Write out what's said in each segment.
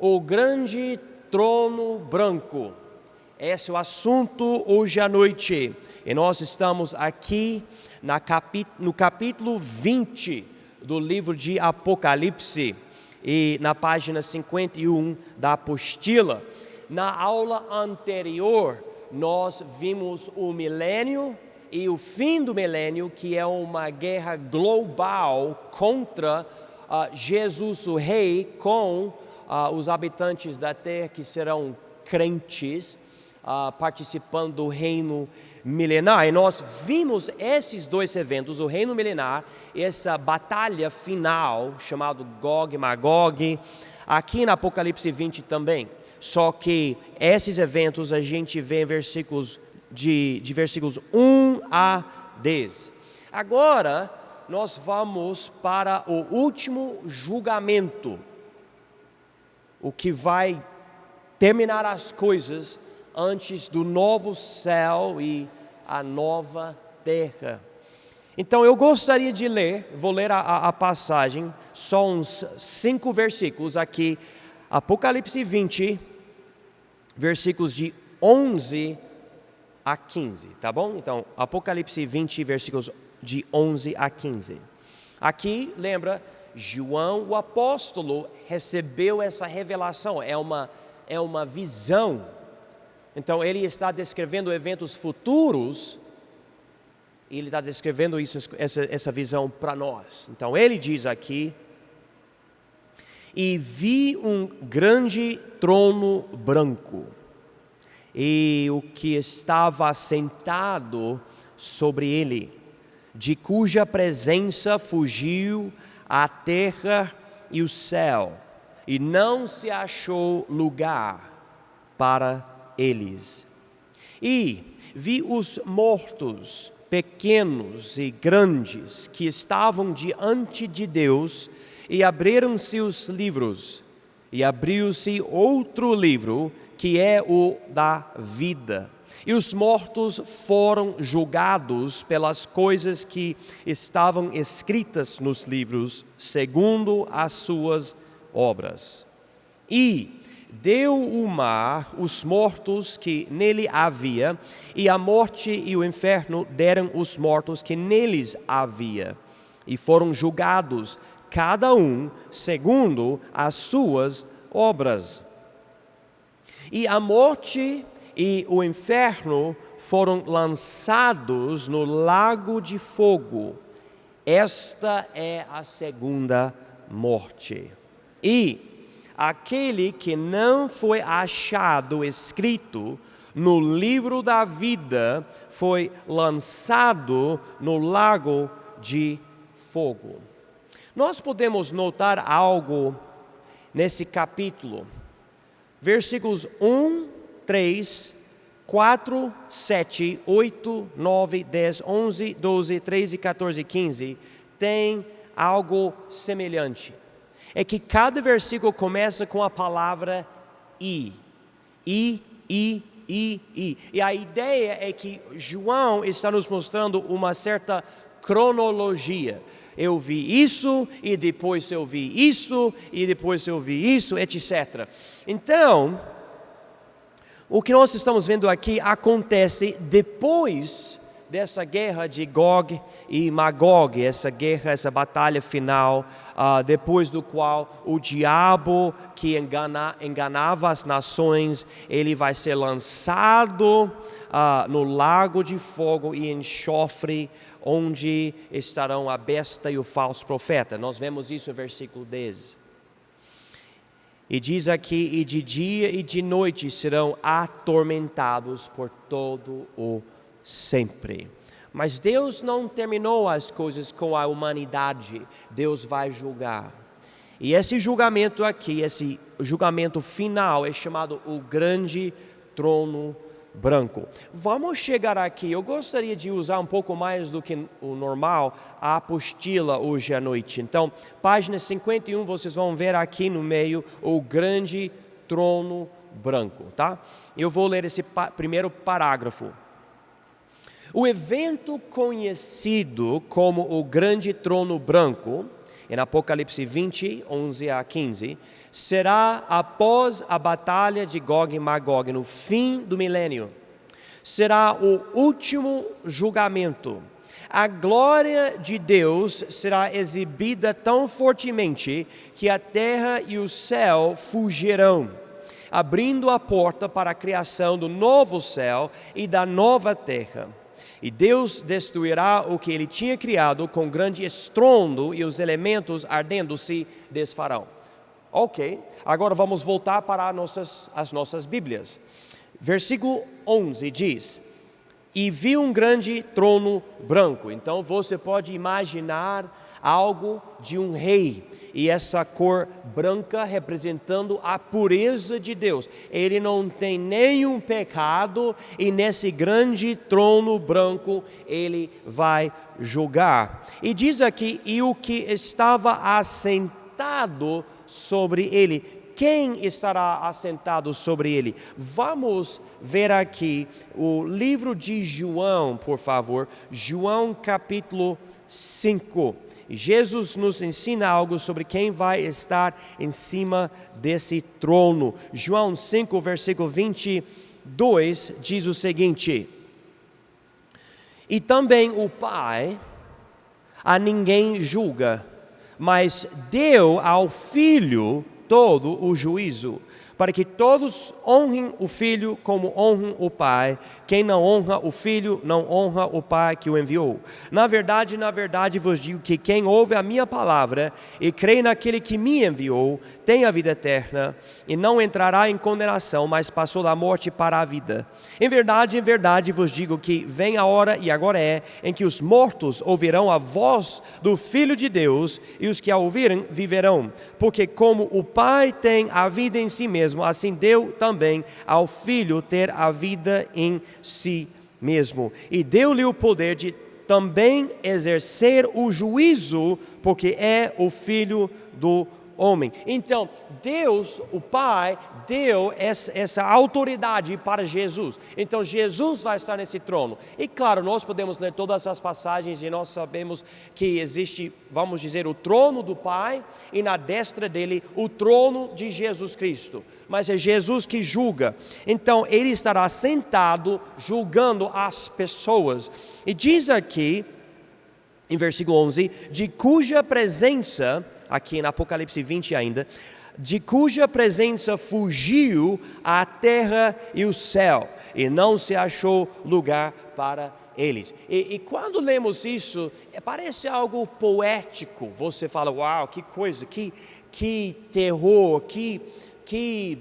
O grande trono branco. Esse é o assunto hoje à noite. E nós estamos aqui no capítulo 20 do livro de Apocalipse e na página 51 da apostila. Na aula anterior, nós vimos o milênio e o fim do milênio, que é uma guerra global contra Jesus, o Rei, com os habitantes da terra que serão crentes, participando do reino milenar. E nós vimos esses dois eventos, o reino milenar e essa batalha final, chamada Gog e Magog, aqui no Apocalipse 20 também. Só que esses eventos a gente vê em versículos de versículos 1 a 10. Agora nós vamos para o último julgamento, o que vai terminar as coisas antes do novo céu e a nova terra. Então eu gostaria de vou ler a passagem, só uns 5 versículos aqui, Apocalipse 20, versículos de 11 a 15, tá bom? Então, Apocalipse 20, versículos de 11 a 15. Aqui, lembra, João, o apóstolo, recebeu essa revelação, é uma visão. Então, ele está descrevendo eventos futuros, e ele está descrevendo essa visão para nós. Então, ele diz aqui: e vi um grande trono branco, e o que estava sentado sobre ele, de cuja presença fugiu a terra e o céu, e não se achou lugar para eles. E vi os mortos, pequenos e grandes, que estavam diante de Deus, e abriram-se os livros, e abriu-se outro livro, que é o da vida. E os mortos foram julgados pelas coisas que estavam escritas nos livros, segundo as suas obras. E deu o mar os mortos que nele havia, e a morte e o inferno deram os mortos que neles havia, e foram julgados, cada um segundo as suas obras. E a morte e o inferno foram lançados no lago de fogo. Esta é a segunda morte. E aquele que não foi achado escrito no livro da vida foi lançado no lago de fogo. Nós podemos notar algo nesse capítulo. Versículos 1, 3, 4, 7, 8, 9, 10, 11, 12, 13, 14 e 15 tem algo semelhante. É que cada versículo começa com a palavra e. E a ideia é que João está nos mostrando uma certa cronologia. Eu vi isso, e depois eu vi isso, e depois eu vi isso, etc. Então, o que nós estamos vendo aqui acontece depois dessa guerra de Gog e Magog, essa guerra, essa batalha final, depois do qual o diabo que enganava as nações, ele vai ser lançado no lago de fogo e enxofre, onde estarão a besta e o falso profeta. Nós vemos isso no versículo 10. E diz aqui: e de dia e de noite serão atormentados por todo o sempre. Mas Deus não terminou as coisas com a humanidade. Deus vai julgar. E esse julgamento aqui, esse julgamento final, é chamado o grande trono branco. Vamos chegar aqui. Eu gostaria de usar um pouco mais do que o normal a apostila hoje à noite. Então, página 51, vocês vão ver aqui no meio o grande trono branco, tá? Eu vou ler esse primeiro parágrafo. O evento conhecido como o grande trono branco em Apocalipse 20, 11 a 15, será após a batalha de Gog e Magog, no fim do milênio. Será o último julgamento. A glória de Deus será exibida tão fortemente que a terra e o céu fugirão, abrindo a porta para a criação do novo céu e da nova terra. E Deus destruirá o que ele tinha criado com grande estrondo, e os elementos ardendo se desfarão. Ok, agora vamos voltar para as nossas Bíblias. Versículo 11 diz: e vi um grande trono branco. Então você pode imaginar algo de um rei, e essa cor branca representando a pureza de Deus. Ele não tem nenhum pecado, e nesse grande trono branco ele vai julgar. E diz aqui: e o que estava assentado sobre ele. Quem estará assentado sobre ele? Vamos ver aqui o livro de João, por favor. João capítulo 5. Jesus nos ensina algo sobre quem vai estar em cima desse trono. João 5, versículo 22, diz o seguinte: e também o Pai a ninguém julga, mas deu ao Filho todo o juízo, para que todos honrem o Filho como honram o Pai. Quem não honra o Filho, não honra o Pai que o enviou. Na verdade vos digo que quem ouve a minha palavra e crê naquele que me enviou, tem a vida eterna, e não entrará em condenação, mas passou da morte para a vida. Em verdade vos digo que vem a hora, e agora é, em que os mortos ouvirão a voz do Filho de Deus, e os que a ouvirem viverão. Porque como o Pai tem a vida em si mesmo, assim deu também ao Filho ter a vida em si mesmo. E deu-lhe o poder de também exercer o juízo, porque é o Filho do homem. Então, Deus, o Pai, deu essa autoridade para Jesus. Então, Jesus vai estar nesse trono. E claro, nós podemos ler todas as passagens e nós sabemos que existe, vamos dizer, o trono do Pai e na destra dele o trono de Jesus Cristo. Mas é Jesus que julga. Então, ele estará sentado julgando as pessoas. E diz aqui, em versículo 11, de cuja presença, aqui em Apocalipse 20 ainda, de cuja presença fugiu a terra e o céu, e não se achou lugar para eles. E quando lemos isso, parece algo poético. Você fala: uau, que coisa, que terror, que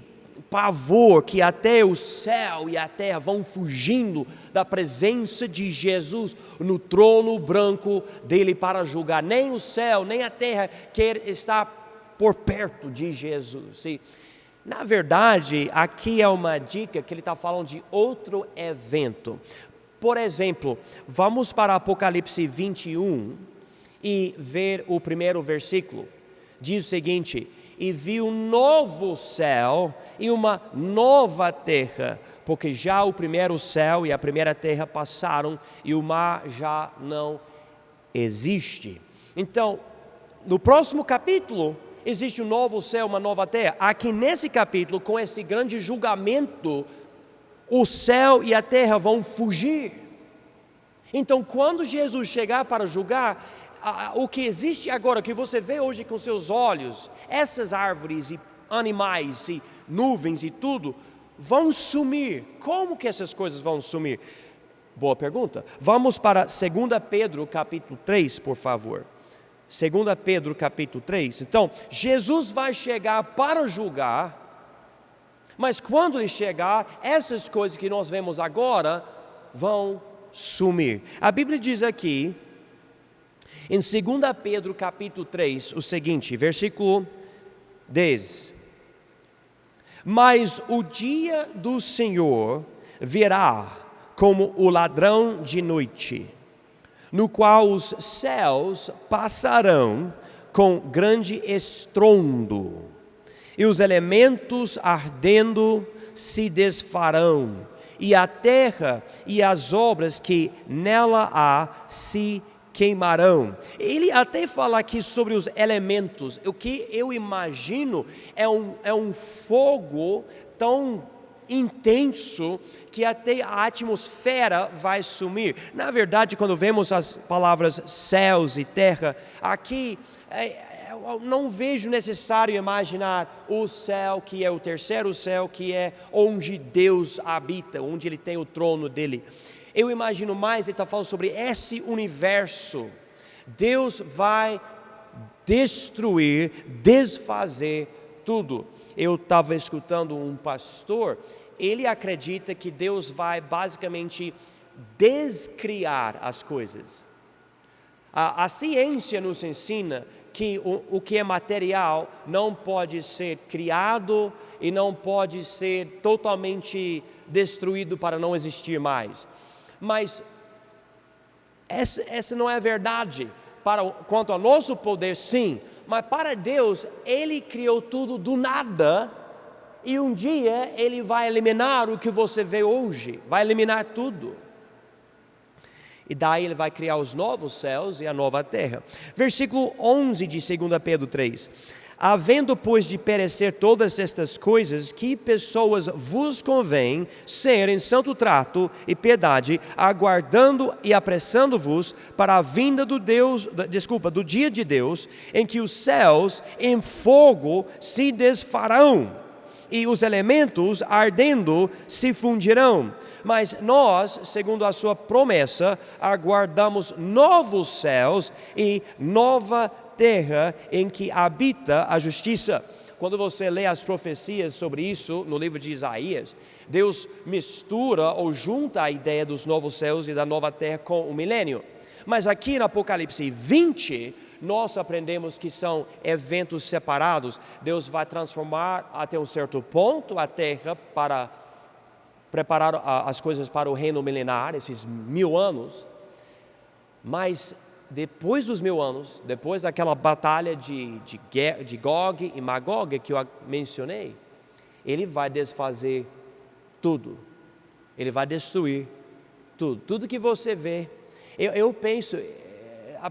pavor, que até o céu e a terra vão fugindo da presença de Jesus no trono branco dele para julgar. Nem o céu, nem a terra quer estar por perto de Jesus. E, na verdade, aqui é uma dica que ele está falando de outro evento. Por exemplo, vamos para Apocalipse 21 e ver o primeiro versículo. Diz o seguinte: e vi um novo céu e uma nova terra, porque já o primeiro céu e a primeira terra passaram e o mar já não existe. Então, no próximo capítulo, existe um novo céu, uma nova terra. Aqui nesse capítulo, com esse grande julgamento, o céu e a terra vão fugir. Então, quando Jesus chegar para julgar, o que existe agora, que você vê hoje com seus olhos, essas árvores e animais e nuvens e tudo, vão sumir. Como que essas coisas vão sumir? Boa pergunta. Vamos para 2 Pedro capítulo 3, por favor. 2 Pedro capítulo 3. Então, Jesus vai chegar para julgar, mas quando ele chegar, essas coisas que nós vemos agora vão sumir. A Bíblia diz aqui, em 2 Pedro capítulo 3, o seguinte, versículo 10. Mas o dia do Senhor virá como o ladrão de noite, no qual os céus passarão com grande estrondo, e os elementos ardendo se desfarão, e a terra e as obras que nela há se queimarão. Ele até fala aqui sobre os elementos. O que eu imagino é um fogo tão intenso que até a atmosfera vai sumir. Na verdade, quando vemos as palavras céus e terra, aqui eu não vejo necessário imaginar o céu, que é o terceiro céu, que é onde Deus habita, onde Ele tem o trono dele. Eu imagino mais, ele está falando sobre esse universo. Deus vai destruir, desfazer tudo. Eu estava escutando um pastor, ele acredita que Deus vai basicamente descriar as coisas. A ciência nos ensina que o que é material não pode ser criado e não pode ser totalmente destruído para não existir mais. Mas essa não é a verdade. Quanto ao nosso poder, sim. Mas para Deus, Ele criou tudo do nada. E um dia Ele vai eliminar o que você vê hoje. Vai eliminar tudo. E daí Ele vai criar os novos céus e a nova terra. Versículo 11 de 2 Pedro 3. Havendo, pois, de perecer todas estas coisas, que pessoas vos convém ser em santo trato e piedade, aguardando e apressando-vos para a vinda do dia de Deus, em que os céus em fogo se desfarão, e os elementos ardendo se fundirão. Mas nós, segundo a sua promessa, aguardamos novos céus e nova terra em que habita a justiça. Quando você lê as profecias sobre isso no livro de Isaías, Deus mistura ou junta a ideia dos novos céus e da nova terra com o milênio. Mas aqui no Apocalipse 20, nós aprendemos que são eventos separados. Deus vai transformar até um certo ponto a terra para preparar as coisas para o reino milenar, esses 1000 anos. Mas depois dos 1000 anos, depois daquela batalha de Gog e Magog que eu mencionei, Ele vai desfazer tudo. Ele vai destruir tudo. Tudo que você vê. Eu penso,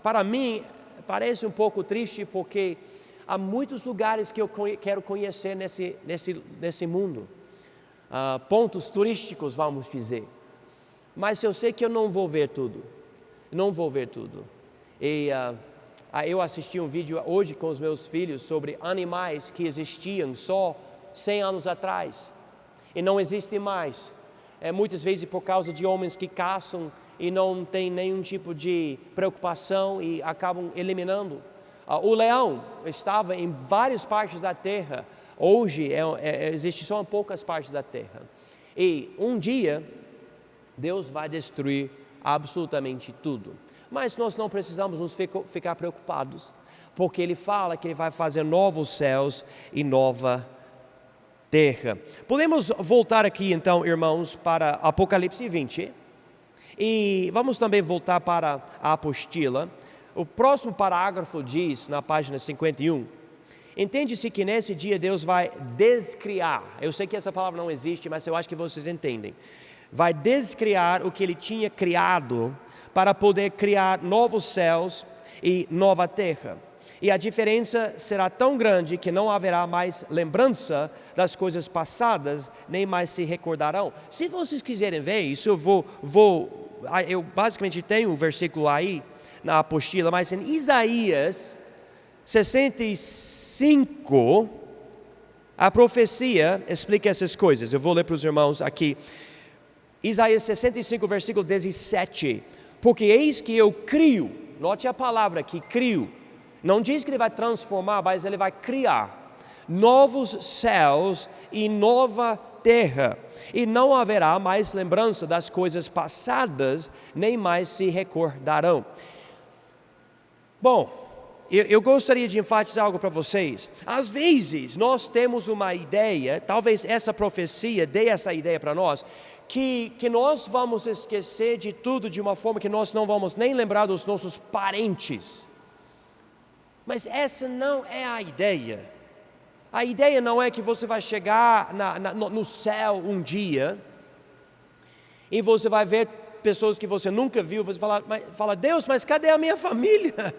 para mim, parece um pouco triste porque há muitos lugares que eu quero conhecer nesse mundo. Pontos turísticos, vamos dizer. Mas eu sei que eu não vou ver tudo. Não vou ver tudo. E eu assisti um vídeo hoje com os meus filhos sobre animais que existiam só 100 anos atrás e não existem mais. Muitas vezes por causa de homens que caçam e não tem nenhum tipo de preocupação e acabam eliminando. O leão estava em várias partes da terra. Hoje existe só em poucas partes da terra. E um dia Deus vai destruir absolutamente tudo. Mas nós não precisamos nos ficar preocupados, porque Ele fala que Ele vai fazer novos céus e nova terra. Podemos voltar aqui então, irmãos, para Apocalipse 20, e vamos também voltar para a apostila. O próximo parágrafo diz, na página 51, entende-se que nesse dia Deus vai descriar, eu sei que essa palavra não existe, mas eu acho que vocês entendem, vai descriar o que Ele tinha criado, para poder criar novos céus e nova terra. E a diferença será tão grande que não haverá mais lembrança das coisas passadas, nem mais se recordarão. Se vocês quiserem ver isso, eu basicamente tenho um versículo aí na apostila, mas em Isaías 65, a profecia explica essas coisas. Eu vou ler para os irmãos aqui. Isaías 65, versículo 17. Porque eis que eu crio, note a palavra aqui, crio, não diz que Ele vai transformar, mas Ele vai criar novos céus e nova terra, e não haverá mais lembrança das coisas passadas, nem mais se recordarão. Bom, eu gostaria de enfatizar algo para vocês. Às vezes nós temos uma ideia, talvez essa profecia dê essa ideia para nós, que nós vamos esquecer de tudo de uma forma que nós não vamos nem lembrar dos nossos parentes. Mas essa não é a ideia. A ideia não é que você vai chegar no céu um dia e você vai ver pessoas que você nunca viu, você fala, Deus, mas cadê a minha família?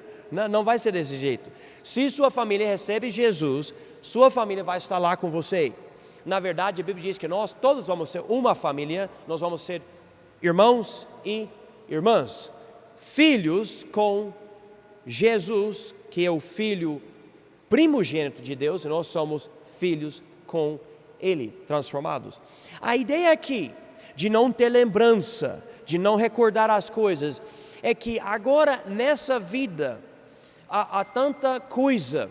Não vai ser desse jeito. Se sua família recebe Jesus, sua família vai estar lá com você. Na verdade, a Bíblia diz que nós todos vamos ser uma família, nós vamos ser irmãos e irmãs, filhos com Jesus, que é o Filho primogênito de Deus, e nós somos filhos com Ele, transformados. A ideia aqui de não ter lembrança, de não recordar as coisas, é que agora nessa vida há tanta coisa,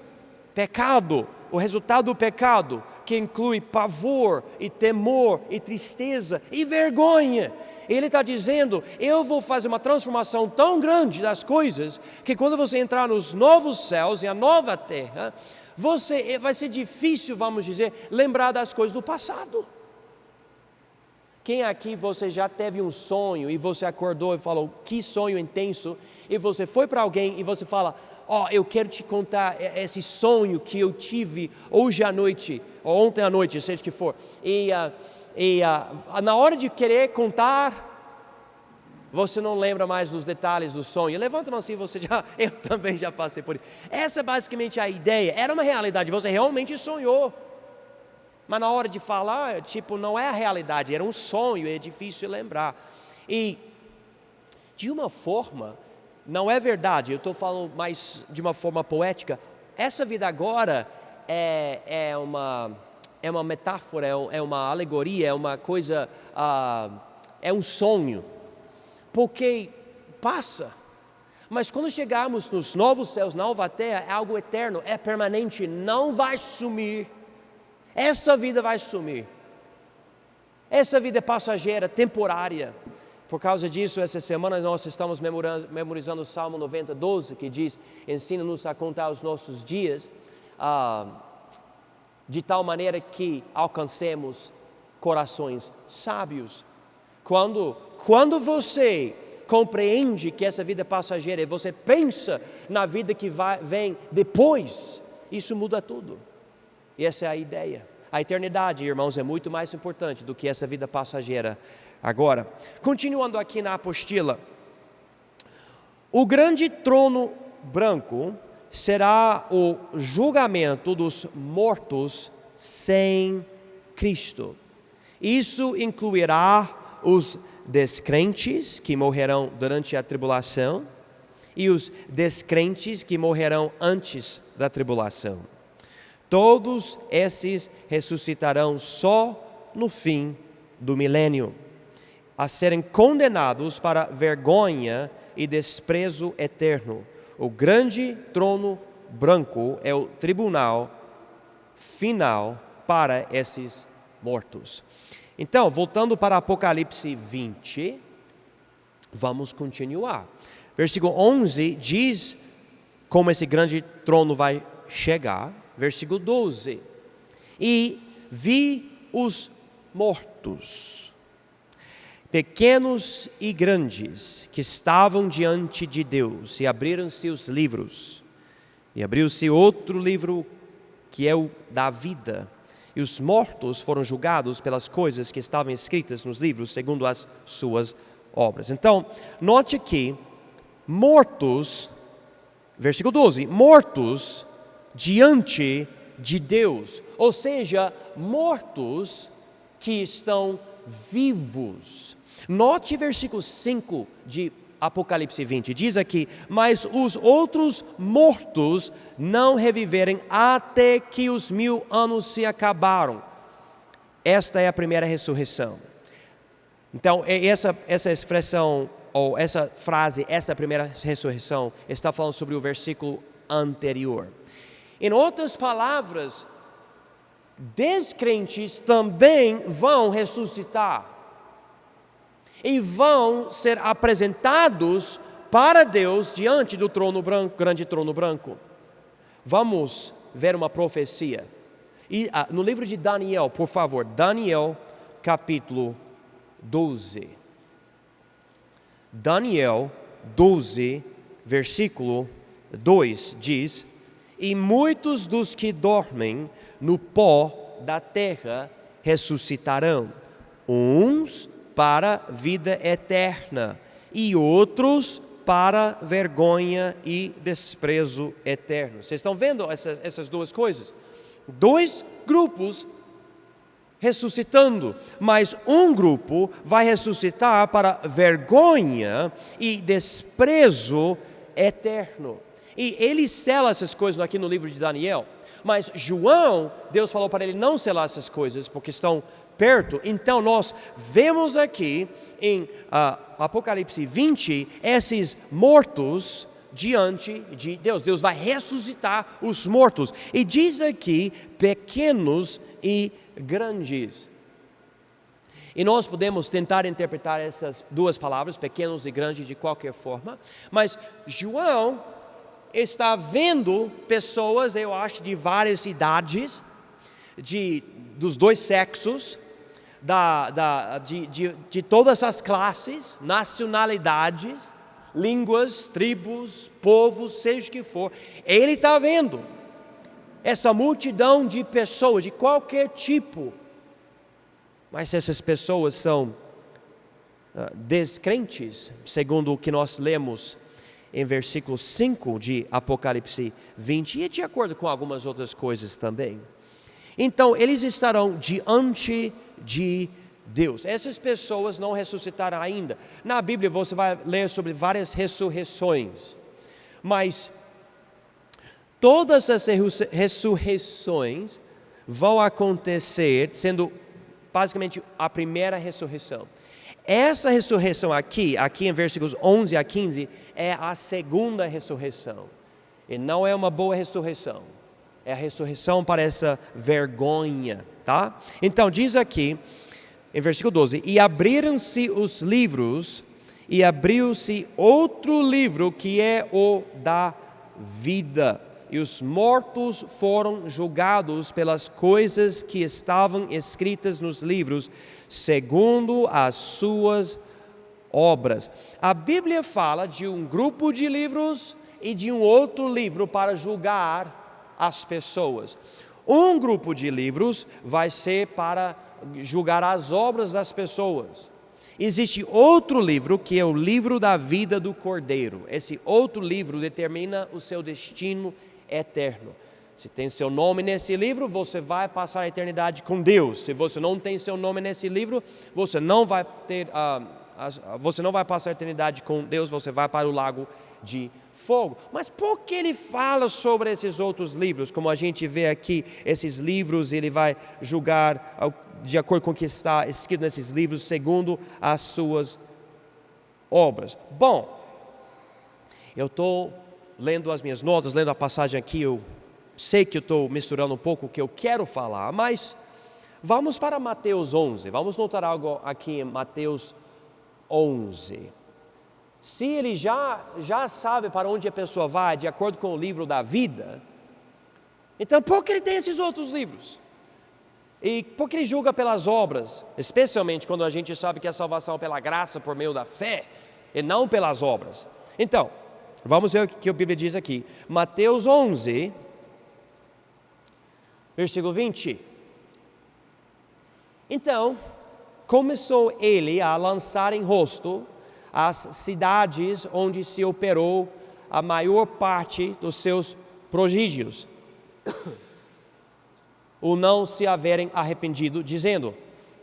pecado, o resultado do pecado, que inclui pavor e temor e tristeza e vergonha. Ele está dizendo, eu vou fazer uma transformação tão grande das coisas, que quando você entrar nos novos céus e a nova terra, vai ser difícil, vamos dizer, lembrar das coisas do passado. Quem aqui você já teve um sonho e você acordou e falou, que sonho intenso, e você foi para alguém e você fala, eu quero te contar esse sonho que eu tive hoje à noite, ou ontem à noite, seja que for, e na hora de querer contar, você não lembra mais dos detalhes do sonho. Levanta a mão assim, eu também já passei por isso. Essa é basicamente a ideia, era uma realidade, você realmente sonhou. Mas na hora de falar, não é a realidade, era um sonho, é difícil lembrar. E, de uma forma, não é verdade, eu estou falando mais de uma forma poética, essa vida agora é uma metáfora, é uma alegoria, é uma coisa, é um sonho, porque passa, mas quando chegarmos nos novos céus, na nova terra, é algo eterno, é permanente, não vai sumir, essa vida vai sumir, essa vida é passageira, temporária. Por causa disso, essa semana nós estamos memorizando o Salmo 90, 12, que diz, ensina-nos a contar os nossos dias, de tal maneira que alcancemos corações sábios. Quando você compreende que essa vida é passageira e você pensa na vida que vem depois, isso muda tudo. E essa é a ideia. A eternidade, irmãos, é muito mais importante do que essa vida passageira. Agora, continuando aqui na apostila, o grande trono branco será o julgamento dos mortos sem Cristo. Isso incluirá os descrentes que morrerão durante a tribulação e os descrentes que morrerão antes da tribulação. Todos esses ressuscitarão só no fim do milênio, a serem condenados para vergonha e desprezo eterno. O grande trono branco é o tribunal final para esses mortos. Então, voltando para Apocalipse 20, vamos continuar. Versículo 11 diz como esse grande trono vai chegar. Versículo 12, e vi os mortos, pequenos e grandes, que estavam diante de Deus, e abriram-se os livros, e abriu-se outro livro, que é o da vida, e os mortos foram julgados pelas coisas que estavam escritas nos livros, segundo as suas obras. Então, note aqui, mortos, versículo 12, mortos diante de Deus, ou seja, mortos que estão vivos. Note versículo 5 de Apocalipse 20, diz aqui, mas os outros mortos não reviverem até que os 1000 anos se acabaram. Esta é a primeira ressurreição. Então, essa expressão, ou essa frase, essa primeira ressurreição, está falando sobre o versículo anterior. Em outras palavras, descrentes também vão ressuscitar e vão ser apresentados para Deus diante do trono branco, grande trono branco. Vamos ver uma profecia. E, no livro de Daniel, por favor, Daniel capítulo 12. Daniel 12, versículo 2 diz: e muitos dos que dormem no pó da terra ressuscitarão, uns para vida eterna, e outros para vergonha e desprezo eterno. Vocês estão vendo essas duas coisas? Dois grupos ressuscitando, mas um grupo vai ressuscitar para vergonha e desprezo eterno. E ele sela essas coisas aqui no livro de Daniel, mas João, Deus falou para ele não selar essas coisas, porque estão perto. Então nós vemos aqui em Apocalipse 20, esses mortos diante de Deus. Deus vai ressuscitar os mortos. E diz aqui, pequenos e grandes. E nós podemos tentar interpretar essas duas palavras, pequenos e grandes, de qualquer forma. Mas João está vendo pessoas, eu acho, de várias idades, dos dois sexos, de todas as classes, nacionalidades, línguas, tribos, povos, seja o que for. Ele está vendo essa multidão de pessoas de qualquer tipo, mas essas pessoas são descrentes, segundo o que nós lemos em versículo 5 de Apocalipse 20, e de acordo com algumas outras coisas também. Então, eles estarão diante de Deus. Essas pessoas não ressuscitaram ainda. Na Bíblia você vai ler sobre várias ressurreições, mas todas as ressurreições vão acontecer sendo basicamente a primeira ressurreição. Essa ressurreição aqui em versículos 11 a 15, é a segunda ressurreição. E não é uma boa ressurreição. É a ressurreição para essa vergonha, tá? Então diz aqui, em versículo 12, e abriram-se os livros, e abriu-se outro livro que é o da vida. E os mortos foram julgados pelas coisas que estavam escritas nos livros, segundo as suas obras. A Bíblia fala de um grupo de livros e de um outro livro para julgar as pessoas. Um grupo de livros vai ser para julgar as obras das pessoas. Existe outro livro que é o livro da vida do Cordeiro. Esse outro livro determina o seu destino eterno. Se tem seu nome nesse livro, você vai passar a eternidade com Deus. Se você não tem seu nome nesse livro, você não vai passar a eternidade com Deus, você vai para o lago de fogo. Mas por que ele fala sobre esses outros livros? Como a gente vê aqui, esses livros, ele vai julgar de acordo com o que está escrito nesses livros, segundo as suas obras. Bom, eu estou lendo as minhas notas, lendo a passagem aqui, eu sei que eu estou misturando um pouco o que eu quero falar, mas vamos para Mateus 11, vamos notar algo aqui em Mateus 11. Se ele já sabe para onde a pessoa vai, de acordo com o livro da vida, então por que ele tem esses outros livros? E por que ele julga pelas obras? Especialmente quando a gente sabe que a salvação é pela graça por meio da fé, e não pelas obras. Então, vamos ver o que a Bíblia diz aqui. Mateus 11, versículo 20. Então, começou ele a lançar em rosto as cidades onde se operou a maior parte dos seus prodígios, o não se haverem arrependido, dizendo: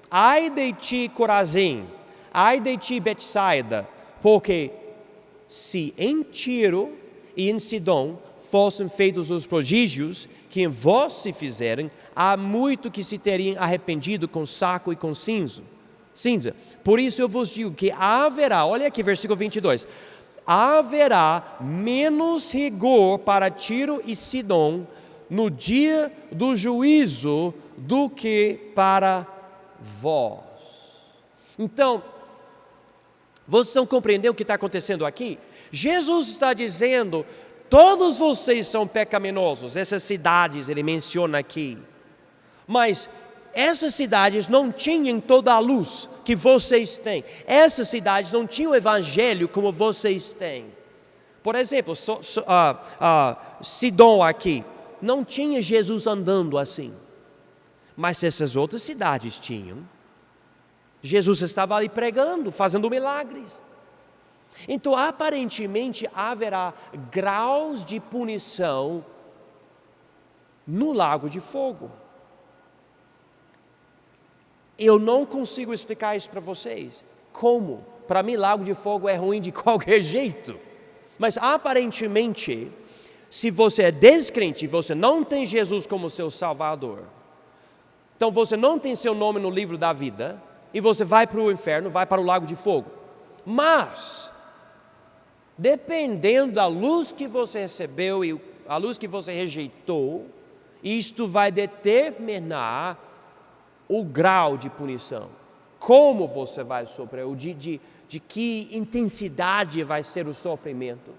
ai de ti, Corazim, ai de ti, Betsaida, porque se em Tiro e em Sidom fossem feitos os prodígios que em vós se fizerem, há muito que se teriam arrependido com saco e com cinza. Por isso eu vos digo que haverá, olha aqui versículo 22, haverá menos rigor para Tiro e Sidom no dia do juízo do que para vós. Então, vocês estão compreendendo o que está acontecendo aqui? Jesus está dizendo: todos vocês são pecaminosos. Essas cidades ele menciona aqui, mas essas cidades não tinham toda a luz que vocês têm. Essas cidades não tinham o evangelho como vocês têm. Por exemplo, Sidom aqui não tinha Jesus andando assim, mas essas outras cidades tinham. Jesus estava ali pregando, fazendo milagres. Então, aparentemente, haverá graus de punição no lago de fogo. Eu não consigo explicar isso para vocês. Como? Para mim, lago de fogo é ruim de qualquer jeito. Mas, aparentemente, se você é descrente, você não tem Jesus como seu Salvador, então você não tem seu nome no livro da vida, e você vai para o inferno, vai para o lago de fogo. Mas, dependendo da luz que você recebeu e a luz que você rejeitou, isto vai determinar o grau de punição. Como você vai sofrer, de que intensidade vai ser o sofrimento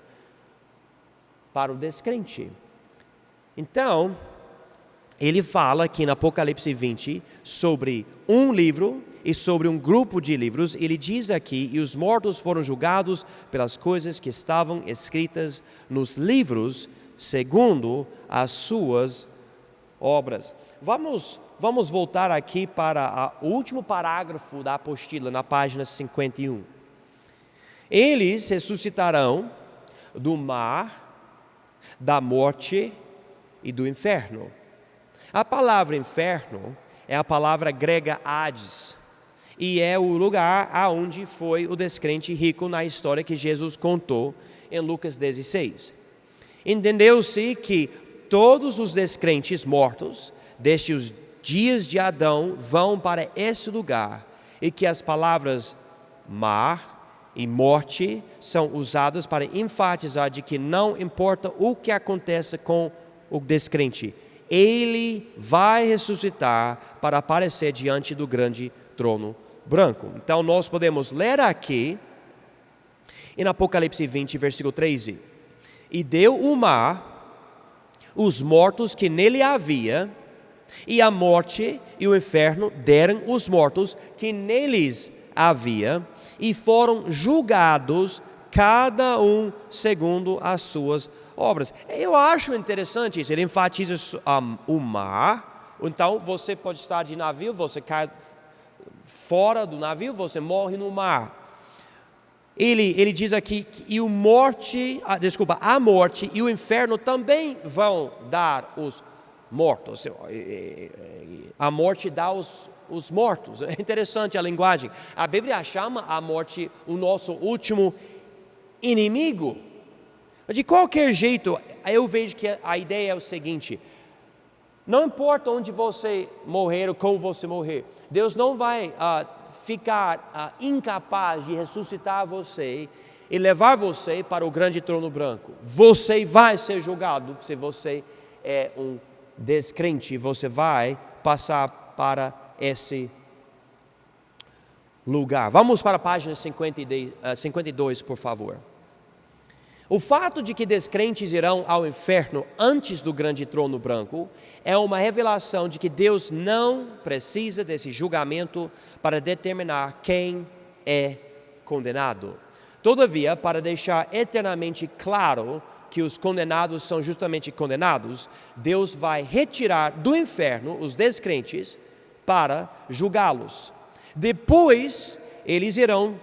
para o descrente. Então, ele fala aqui no Apocalipse 20 sobre um livro e sobre um grupo de livros. Ele diz aqui: e os mortos foram julgados pelas coisas que estavam escritas nos livros, segundo as suas obras. Vamos voltar aqui para o último parágrafo da apostila, na página 51. Eles ressuscitarão do mar, da morte e do inferno. A palavra inferno é a palavra grega Hades, e é o lugar aonde foi o descrente rico na história que Jesus contou em Lucas 16. Entendeu-se que todos os descrentes mortos, desde os dias de Adão, vão para esse lugar, e que as palavras mar e morte são usadas para enfatizar de que não importa o que aconteça com o descrente, ele vai ressuscitar para aparecer diante do grande trono branco. Então nós podemos ler aqui em Apocalipse 20, versículo 13: e deu o mar os mortos que nele havia, e a morte e o inferno deram os mortos que neles havia, e foram julgados cada um segundo as suas obras. Eu acho interessante isso. Ele enfatiza o mar. Então você pode estar de navio, você cai fora do navio, você morre no mar. Ele diz aqui que a morte e o inferno também vão dar os mortos. A morte dá os mortos. É interessante a linguagem. A Bíblia chama a morte o nosso último inimigo. De qualquer jeito, eu vejo que a ideia é o seguinte: não importa onde você morrer ou como você morrer, Deus não vai ficar incapaz de ressuscitar você e levar você para o grande trono branco. Você vai ser julgado se você é um descrente, você vai passar para esse lugar. Vamos para a página 52, por favor. O fato de que descrentes irão ao inferno antes do grande trono branco é uma revelação de que Deus não precisa desse julgamento para determinar quem é condenado. Todavia, para deixar eternamente claro que os condenados são justamente condenados, Deus vai retirar do inferno os descrentes para julgá-los. Depois, irão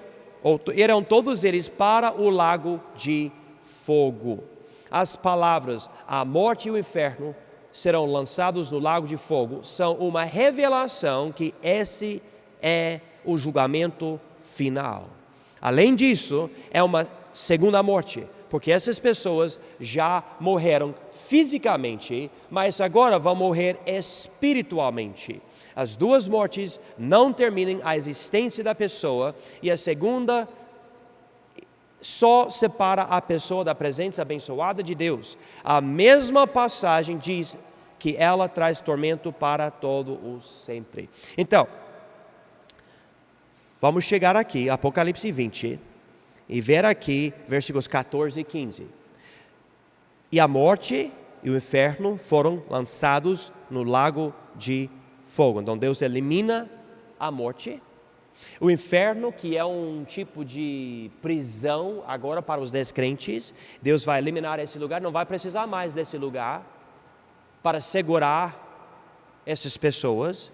todos eles para o lago de fogo. As palavras a morte e o inferno serão lançados no lago de fogo são uma revelação que esse é o julgamento final. Além disso, é uma segunda morte, porque essas pessoas já morreram fisicamente, mas agora vão morrer espiritualmente. As duas mortes não terminam a existência da pessoa, e a segunda só separa a pessoa da presença abençoada de Deus. A mesma passagem diz que ela traz tormento para todo o sempre. Então, vamos chegar aqui, Apocalipse 20, e ver aqui versículos 14 e 15. E a morte e o inferno foram lançados no lago de fogo. Então Deus elimina a morte. O inferno, que é um tipo de prisão agora para os descrentes, Deus vai eliminar esse lugar, não vai precisar mais desse lugar para segurar essas pessoas,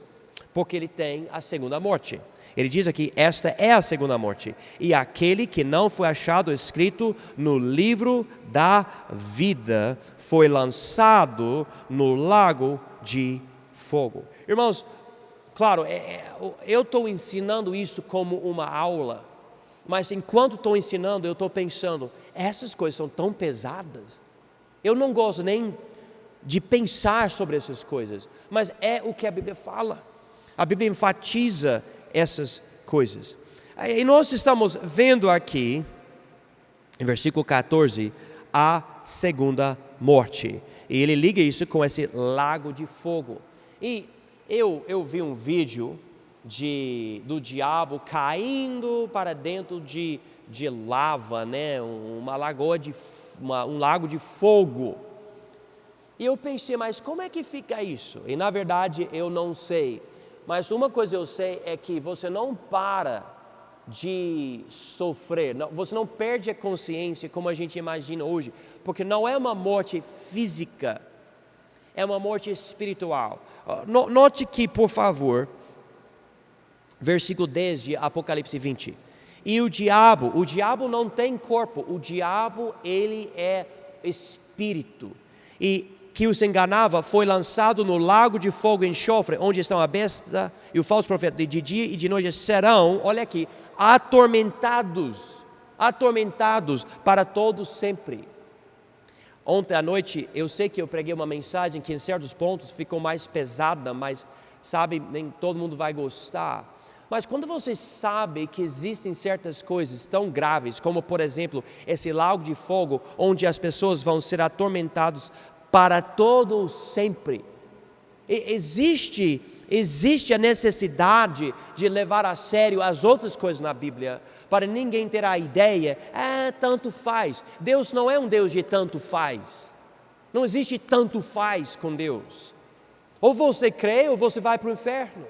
porque ele tem a segunda morte. Ele diz aqui, esta é a segunda morte. E aquele que não foi achado escrito no livro da vida foi lançado no lago de fogo. Irmãos, claro, eu estou ensinando isso como uma aula, mas enquanto estou ensinando, eu estou pensando, essas coisas são tão pesadas. Eu não gosto nem de pensar sobre essas coisas, mas é o que a Bíblia fala. A Bíblia enfatiza essas coisas. E nós estamos vendo aqui, em versículo 14, a segunda morte. E ele liga isso com esse lago de fogo. E eu vi um vídeo do diabo caindo para dentro de lava, né? um lago de fogo. E eu pensei, mas como é que fica isso? E na verdade eu não sei. Mas uma coisa eu sei é que você não para de sofrer, você não perde a consciência como a gente imagina hoje, porque não é uma morte física, é uma morte espiritual. Note que, por favor, versículo 10 de Apocalipse 20. E o diabo não tem corpo, o diabo ele é espírito. E que os enganava, foi lançado no lago de fogo e enxofre, onde estão a besta e o falso profeta, de dia e de noite serão, olha aqui, atormentados para todos sempre. Ontem à noite, eu sei que eu preguei uma mensagem que em certos pontos ficou mais pesada, mas sabe, nem todo mundo vai gostar. Mas quando você sabe que existem certas coisas tão graves, como por exemplo, esse lago de fogo, onde as pessoas vão ser atormentadas para todo sempre. Existe a necessidade de levar a sério as outras coisas na Bíblia, para ninguém ter a ideia, tanto faz. Deus não é um Deus de tanto faz. Não existe tanto faz com Deus. Ou você crê ou você vai para o inferno.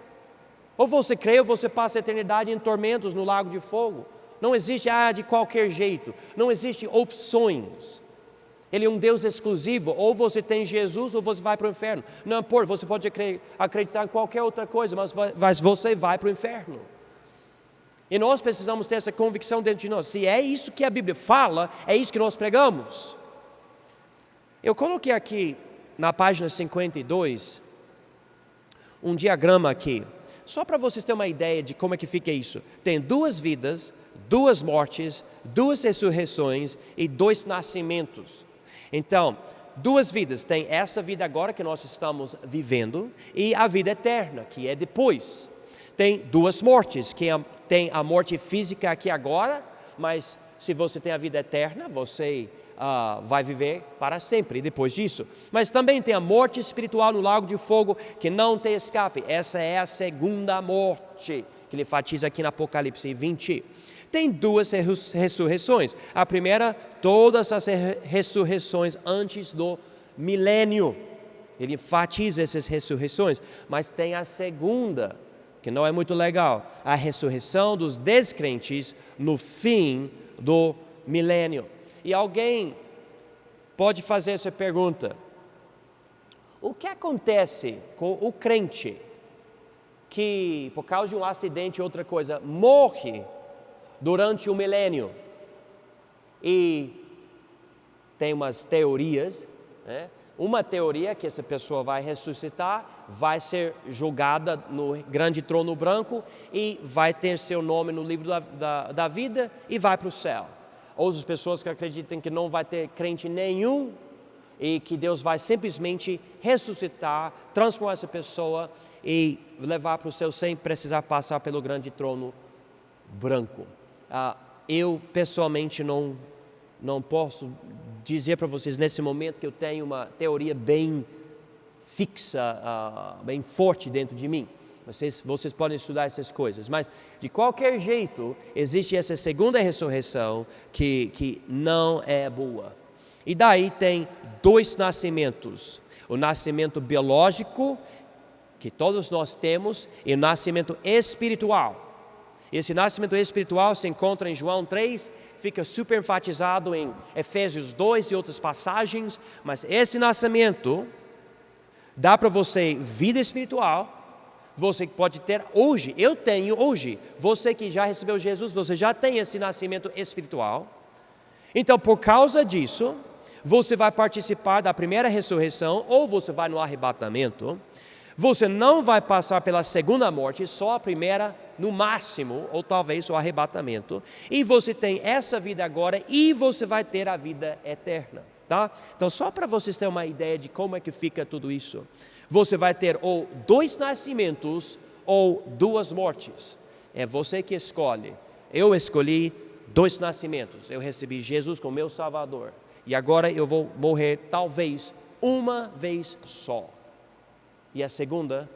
Ou você crê ou você passa a eternidade em tormentos no lago de fogo. Não existe de qualquer jeito. Não existe opções. Ele é um Deus exclusivo, ou você tem Jesus ou você vai para o inferno. Não importa, você pode acreditar em qualquer outra coisa, mas você vai para o inferno. E nós precisamos ter essa convicção dentro de nós. Se é isso que a Bíblia fala, é isso que nós pregamos. Eu coloquei aqui na página 52 um diagrama aqui, só para vocês terem uma ideia de como é que fica isso. Tem 2 vidas, 2 mortes, 2 ressurreições e 2 nascimentos. Então, 2 vidas, tem essa vida agora que nós estamos vivendo e a vida eterna, que é depois. Tem 2 mortes, que tem a morte física aqui agora, mas se você tem a vida eterna, você vai viver para sempre depois disso. Mas também tem a morte espiritual no lago de fogo, que não tem escape. Essa é a segunda morte, que ele enfatiza aqui no Apocalipse 20. Tem 2 ressurreições. A primeira, todas as ressurreições antes do milênio. Ele enfatiza essas ressurreições. Mas tem a segunda, que não é muito legal. A ressurreição dos descrentes no fim do milênio. E alguém pode fazer essa pergunta: o que acontece com o crente que, por causa de um acidente ou outra coisa, morre durante o milênio? E tem umas teorias, né? Uma teoria é que essa pessoa vai ressuscitar, vai ser julgada no grande trono branco e vai ter seu nome no livro da vida e vai para o céu. Outras pessoas que acreditam que não vai ter crente nenhum e que Deus vai simplesmente ressuscitar, transformar essa pessoa e levar para o céu sem precisar passar pelo grande trono branco. Eu pessoalmente não posso dizer para vocês nesse momento que eu tenho uma teoria bem fixa, bem forte dentro de mim. Vocês podem estudar essas coisas, mas de qualquer jeito existe essa segunda ressurreição que não é boa. E daí tem 2 nascimentos: o nascimento biológico, que todos nós temos, e o nascimento espiritual. Esse nascimento espiritual se encontra em João 3, fica super enfatizado em Efésios 2 e outras passagens, mas esse nascimento dá para você vida espiritual, Você pode ter hoje, eu tenho hoje. Você que já recebeu Jesus, você já tem esse nascimento espiritual. Então, por causa disso, você vai participar da primeira ressurreição ou você vai no arrebatamento. Você não vai passar pela segunda morte, só a primeira no máximo, ou talvez o arrebatamento. E você tem essa vida agora e você vai ter a vida eterna, tá? Então, só para vocês terem uma ideia de como é que fica tudo isso. Você vai ter ou 2 nascimentos ou 2 mortes. É você que escolhe. Eu escolhi 2 nascimentos. Eu recebi Jesus como meu Salvador. E agora eu vou morrer talvez uma vez só. E a segunda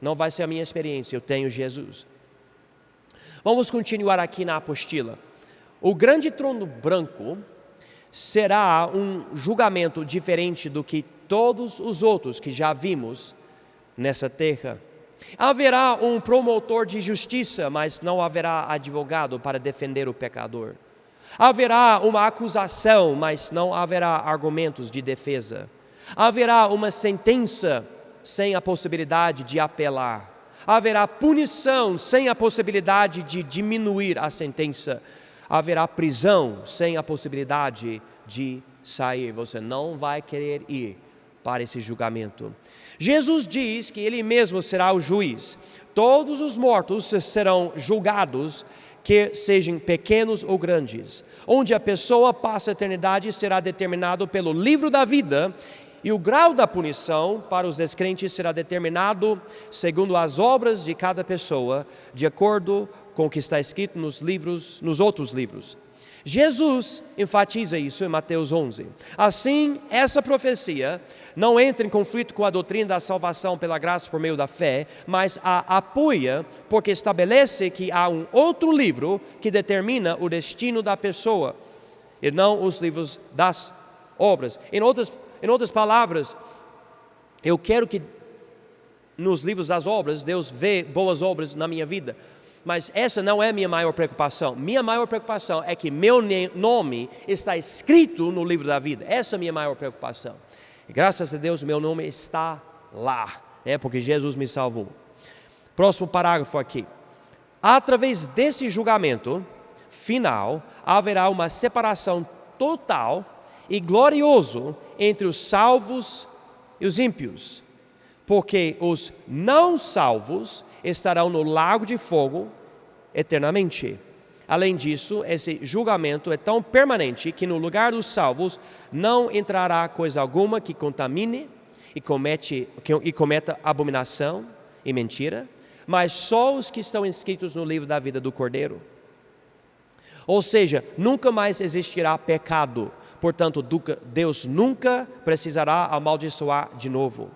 não vai ser a minha experiência, eu tenho Jesus. Vamos continuar aqui na apostila. O grande trono branco será um julgamento diferente do que todos os outros que já vimos nessa terra. Haverá um promotor de justiça, mas não haverá advogado para defender o pecador. Haverá uma acusação, mas não haverá argumentos de defesa. Haverá uma sentença sem a possibilidade de apelar. Haverá punição sem a possibilidade de diminuir a sentença. Haverá prisão sem a possibilidade de sair. Você não vai querer ir para esse julgamento. Jesus diz que Ele mesmo será o juiz. Todos os mortos serão julgados, que sejam pequenos ou grandes. Onde a pessoa passa a eternidade será determinado pelo livro da vida, e o grau da punição para os descrentes será determinado segundo as obras de cada pessoa, de acordo com o que está escrito nos outros livros. Jesus enfatiza isso em Mateus 11. Assim, essa profecia não entra em conflito com a doutrina da salvação pela graça por meio da fé, mas a apoia porque estabelece que há um outro livro que determina o destino da pessoa, e não os livros das obras. Em outras palavras, eu quero que nos livros das obras, Deus vê boas obras na minha vida. Mas essa não é a minha maior preocupação. Minha maior preocupação é que meu nome está escrito no livro da vida. Essa é a minha maior preocupação. E graças a Deus, meu nome está lá, porque Jesus me salvou. Próximo parágrafo aqui. Através desse julgamento final, haverá uma separação total e glorioso entre os salvos e os ímpios. Porque os não salvos estarão no lago de fogo eternamente. Além disso, esse julgamento é tão permanente que no lugar dos salvos não entrará coisa alguma que contamine e cometa abominação e mentira, mas só os que estão inscritos no livro da vida do Cordeiro. Ou seja, nunca mais existirá pecado, portanto Deus nunca precisará amaldiçoar de novo.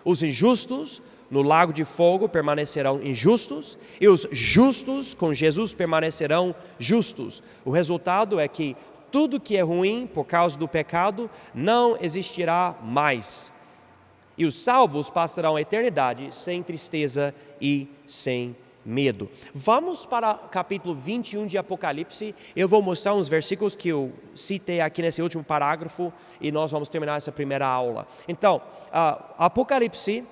Os injustos no lago de fogo permanecerão injustos, e os justos com Jesus permanecerão justos. O resultado é que tudo que é ruim por causa do pecado não existirá mais. E os salvos passarão a eternidade sem tristeza e sem medo. Vamos para o capítulo 21 de Apocalipse. Eu vou mostrar uns versículos que eu citei aqui nesse último parágrafo e nós vamos terminar essa primeira aula. Então, Apocalipse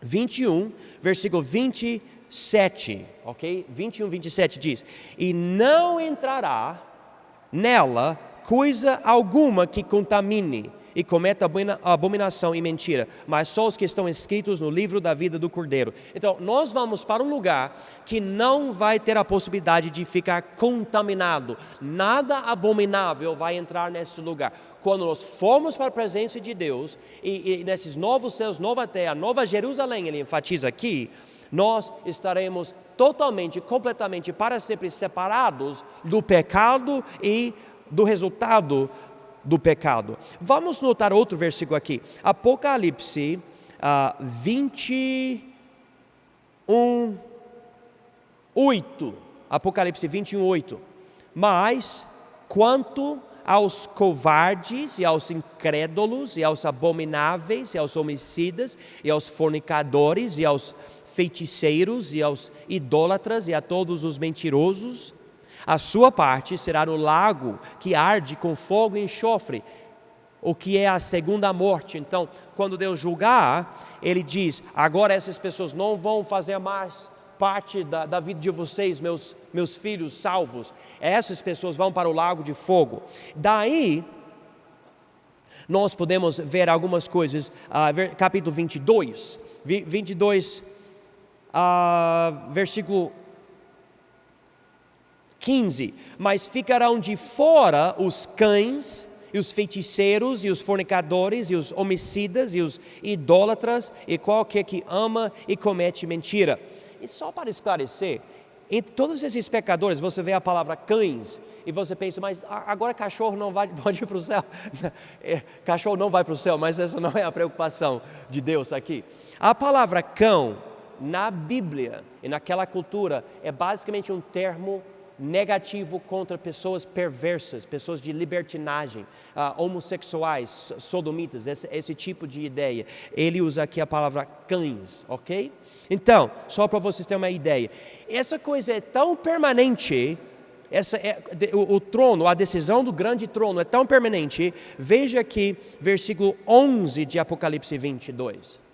21, versículo 27, ok? 21, 27 diz: E não entrará nela coisa alguma que contamine e cometa abominação e mentira, mas só os que estão escritos no livro da vida do Cordeiro. Então, nós vamos para um lugar que não vai ter a possibilidade de ficar contaminado. Nada abominável vai entrar nesse lugar. Quando nós formos para a presença de Deus, e nesses novos céus, nova terra, nova Jerusalém, ele enfatiza aqui, nós estaremos totalmente, completamente, para sempre separados do pecado e do resultado do pecado. Vamos notar outro versículo aqui. Apocalipse 21, 8. Apocalipse 21, 8. Mas, quanto aos covardes e aos incrédulos e aos abomináveis e aos homicidas e aos fornicadores e aos feiticeiros e aos idólatras e a todos os mentirosos, a sua parte será no lago que arde com fogo e enxofre, o que é a segunda morte. Então, quando Deus julgar, Ele diz: agora essas pessoas não vão fazer mais parte da vida de vocês, meus filhos salvos. Essas pessoas vão para o lago de fogo. Daí, nós podemos ver algumas coisas, capítulo 22, versículo 15. Mas ficarão de fora os cães, e os feiticeiros, e os fornicadores, e os homicidas, e os idólatras, e qualquer que ama e comete mentira. E só para esclarecer, entre todos esses pecadores, você vê a palavra cães, e você pensa, mas agora cachorro não pode ir para o céu. Cachorro não vai para o céu, mas essa não é a preocupação de Deus aqui. A palavra cão, na Bíblia e naquela cultura, é basicamente um termo negativo contra pessoas perversas, pessoas de libertinagem, homossexuais, sodomitas, esse tipo de ideia. Ele usa aqui a palavra cães, ok? Então, só para vocês terem uma ideia, essa coisa é tão permanente, o trono, a decisão do grande trono é tão permanente. Veja aqui, versículo 11 de Apocalipse 22.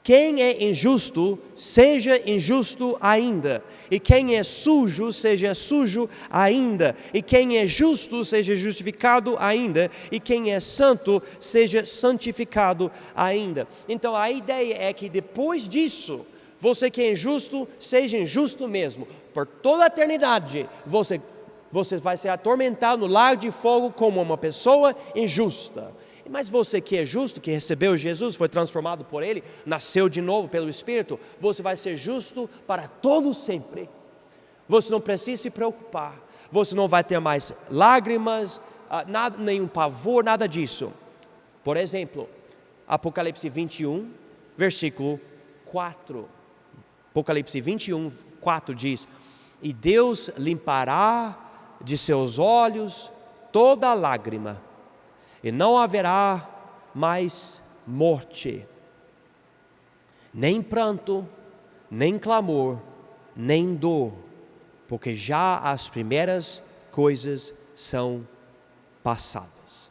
Quem é injusto, seja injusto ainda. E quem é sujo, seja sujo ainda. E quem é justo, seja justificado ainda. E quem é santo, seja santificado ainda. Então a ideia é que depois disso, você que é injusto, seja injusto mesmo. Por toda a eternidade, você vai ser atormentado no lago de fogo como uma pessoa injusta. Mas você que é justo, que recebeu Jesus, foi transformado por Ele, nasceu de novo pelo Espírito, você vai ser justo para todo sempre. Você não precisa se preocupar, você não vai ter mais lágrimas, nada, nenhum pavor, nada disso. Por exemplo, Apocalipse 21, versículo 4. Apocalipse 21, 4 diz: e Deus limpará de seus olhos toda lágrima, e não haverá mais morte, nem pranto, nem clamor, nem dor, porque já as primeiras coisas são passadas.